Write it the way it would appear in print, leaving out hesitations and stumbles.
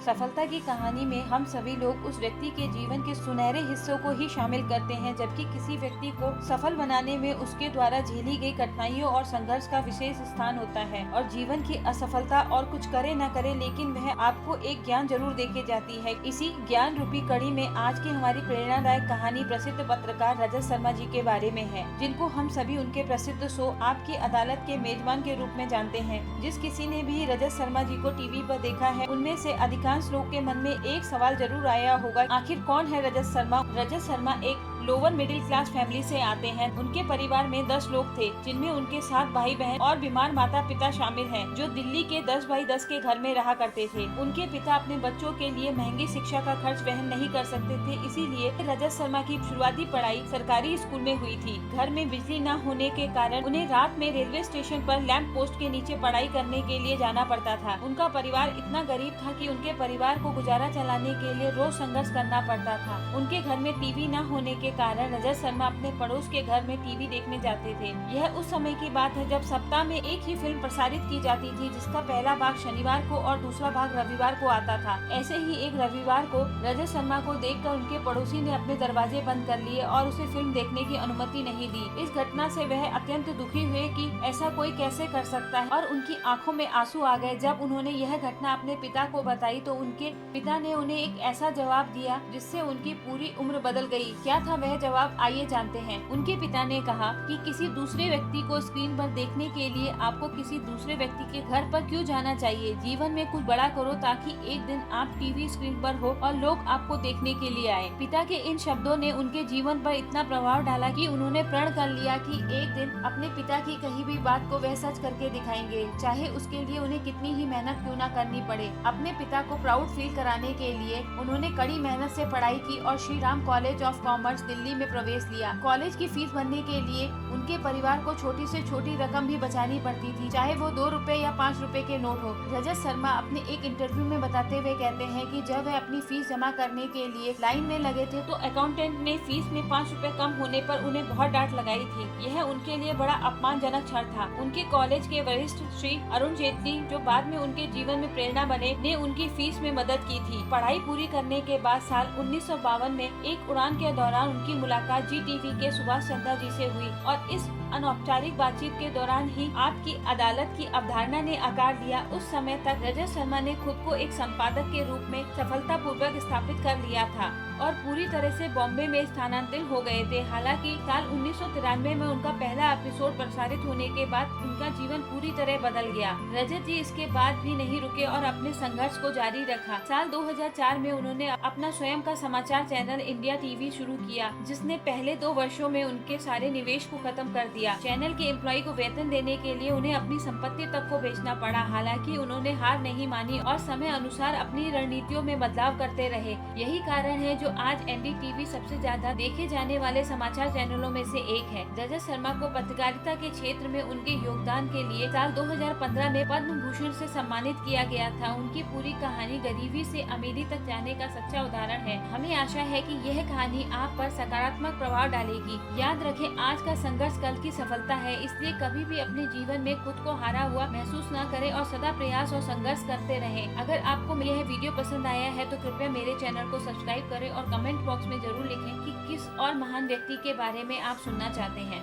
सफलता की कहानी में हम सभी लोग उस व्यक्ति के जीवन के सुनहरे हिस्सों को ही शामिल करते हैं, जबकि किसी व्यक्ति को सफल बनाने में उसके द्वारा झेली गई कठिनाइयों और संघर्ष का विशेष स्थान होता है। और जीवन की असफलता और कुछ करे न करे, लेकिन वह आपको एक ज्ञान जरूर देके जाती है। इसी ज्ञान रूपी कड़ी में आज की हमारी प्रेरणादायक कहानी प्रसिद्ध पत्रकार रजत शर्मा जी के बारे में है, जिनको हम सभी उनके प्रसिद्ध शो आपकी अदालत के मेजबान के रूप में जानते हैं। जिस किसी ने भी रजत शर्मा जी को टीवी पर देखा है, उनमें से अधिकांश लोग के मन में एक सवाल जरूर आया होगा, आखिर कौन है रजत शर्मा। रजत शर्मा एक लोअर मिडिल क्लास फैमिली से आते हैं। उनके परिवार में 10 लोग थे, जिनमें उनके 7 भाई बहन और बीमार माता पिता शामिल हैं, जो दिल्ली के 10 बाई 10 के घर में रहा करते थे। उनके पिता अपने बच्चों के लिए महंगी शिक्षा का खर्च वहन नहीं कर सकते थे, इसीलिए रजत शर्मा की शुरुआती पढ़ाई सरकारी स्कूल में हुई थी। घर में बिजली न होने के कारण उन्हें रात में रेलवे स्टेशन पर लैंप पोस्ट के नीचे पढ़ाई करने के लिए जाना पड़ता था। उनका परिवार इतना गरीब था कि उनके परिवार को गुजारा चलाने के लिए रोज संघर्ष करना पड़ता था। उनके घर में टीवी न होने के कारण रजत शर्मा अपने पड़ोस के घर में टीवी देखने जाते थे। यह उस समय की बात है जब सप्ताह में एक ही फिल्म प्रसारित की जाती थी, जिसका पहला भाग शनिवार को और दूसरा भाग रविवार को आता था। ऐसे ही एक रविवार को रजत शर्मा को देखकर उनके पड़ोसी ने अपने दरवाजे बंद कर लिए और उसे फिल्म देखने की अनुमति नहीं दी। इस घटना से वह अत्यंत दुखी हुए कि ऐसा कोई कैसे कर सकता है, और उनकी आंखों में आंसू आ गए। जब उन्होंने यह घटना अपने पिता को बताई तो उनके पिता ने उन्हें एक ऐसा जवाब दिया जिससे उनकी पूरी उम्र बदल गई। क्या था वह जवाब, आइए जानते हैं। उनके पिता ने कहा कि किसी दूसरे व्यक्ति को स्क्रीन पर देखने के लिए आपको किसी दूसरे व्यक्ति के घर पर क्यों जाना चाहिए। जीवन में कुछ बड़ा करो ताकि एक दिन आप टीवी स्क्रीन पर हो और लोग आपको देखने के लिए आए। पिता के इन शब्दों ने उनके जीवन पर इतना प्रभाव डाला कि उन्होंने प्रण कर लिया कि एक दिन अपने पिता की कही भी बात को वह सच करके दिखाएंगे, चाहे उसके लिए उन्हें कितनी ही मेहनत क्यों न करनी पड़े। अपने पिता को प्राउड फील कराने के लिए उन्होंने कड़ी मेहनत से पढ़ाई की और Shri Ram college of commerce Delhi में प्रवेश लिया। कॉलेज की फीस भरने के लिए उनके परिवार को छोटी से छोटी रकम भी बचानी पड़ती थी, चाहे वो 2 रुपए या 5 रुपए के नोट हो। रजत शर्मा अपने एक इंटरव्यू में बताते हुए कहते हैं कि जब वह अपनी फीस जमा करने के लिए लाइन में लगे थे तो अकाउंटेंट ने फीस में 5 रुपए कम होने पर उन्हें बहुत डांट लगाई थी। यह उनके लिए बड़ा अपमानजनक क्षण था। उनके कॉलेज के वरिष्ठ श्री अरुण जेटली, जो बाद में उनके जीवन में प्रेरणा बने, ने उनकी फीस में मदद की थी। पढ़ाई पूरी करने के बाद साल 1952 में एक उड़ान के दौरान उनकी मुलाकात जी टीवी के सुभाष चंद्रा जी से हुई और इस अनौपचारिक बातचीत के दौरान ही आपकी अदालत की अवधारणा ने आकार लिया। उस समय तक रजत शर्मा ने खुद को एक संपादक के रूप में सफलतापूर्वक स्थापित कर लिया था और पूरी तरह से बॉम्बे में स्थानांतरित हो गए थे। हालांकि साल 1993 में उनका पहला एपिसोड प्रसारित होने के बाद उनका जीवन पूरी तरह बदल गया। रजत जी इसके बाद भी नहीं रुके और अपने संघर्ष को जारी रखा। साल 2004 में उन्होंने अपना स्वयं का समाचार चैनल इंडिया टीवी शुरू किया, जिसने पहले 2 वर्षों में उनके सारे निवेश को खत्म कर दिया। चैनल के एम्प्लॉय को वेतन देने के लिए उन्हें अपनी संपत्ति तक को बेचना पड़ा। हालांकि उन्होंने हार नहीं मानी और समय अनुसार अपनी रणनीतियों में बदलाव करते रहे। यही कारण है जो आज एनडीटीवी सबसे ज्यादा देखे जाने वाले समाचार चैनलों में से एक है। रजत शर्मा को पत्रकारिता के क्षेत्र में उनके योगदान के लिए साल 2015 में पद्म भूषण से सम्मानित किया गया था। उनकी पूरी कहानी गरीबी से अमीरी तक जाने का सच्चा उदाहरण है। हमें आशा है कि यह कहानी आप पर सकारात्मक प्रभाव डालेगी। याद रखें, आज का संघर्ष कल की सफलता है, इसलिए कभी भी अपने जीवन में खुद को हारा हुआ महसूस न करें और सदा प्रयास और संघर्ष करते रहें। अगर आपको यह वीडियो पसंद आया है तो कृपया मेरे चैनल को सब्सक्राइब करें और कमेंट बॉक्स में जरूर लिखें कि किस और महान व्यक्ति के बारे में आप सुनना चाहते हैं।